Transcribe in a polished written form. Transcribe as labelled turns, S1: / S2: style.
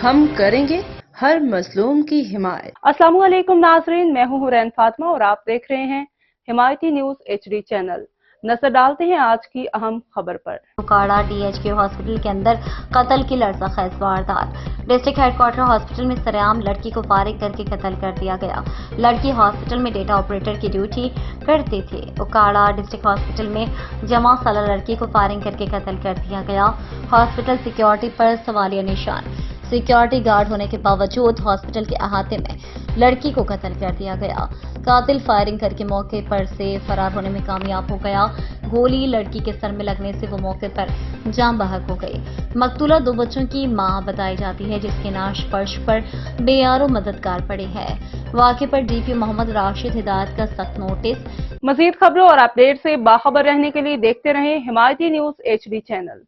S1: ہم کریں گے ہر مظلوم کی حمایت۔
S2: السلام علیکم ناظرین، میں ہوں حورین فاطمہ اور آپ دیکھ رہے ہیں حمایتی نیوز HD چینل۔ نظر ڈالتے ہیں آج کی اہم خبر پر۔
S3: اکاڑا DHQ ہاسپٹل کے اندر قتل کی لرزہ خیز واردات۔ ڈسٹرکٹ ہیڈ کوارٹر ہاسپٹل میں سرعام لڑکی کو فارغ کر کے قتل کر دیا گیا۔ لڑکی ہاسپٹل میں ڈیٹا آپریٹر کی ڈیوٹی کرتی تھی۔ اکاڑا ڈسٹرکٹ ہاسپٹل میں جمع سالہ لڑکی کو فائرنگ کر کے قتل کر دیا گیا۔ ہاسپٹل سیکیورٹی پر سوالیہ نشان۔ سیکیورٹی گارڈ ہونے کے باوجود ہاسپٹل کے احاطے میں لڑکی کو قتل کر دیا گیا۔ قاتل فائرنگ کر کے موقع پر سے فرار ہونے میں کامیاب ہو گیا۔ گولی لڑکی کے سر میں لگنے سے وہ موقع پر جاں بحق ہو گئی۔ مقتولہ 2 بچوں کی ماں بتائی جاتی ہے، جس کی نعش فرش پر بے یارو مددگار پڑی ہے۔ واقعے پر DPO محمد راشد ہدایت کا سخت نوٹس۔
S2: مزید خبروں اور اپڈیٹ سے باخبر رہنے کے لیے دیکھتے رہیں حمایتی نیوز HD چینل۔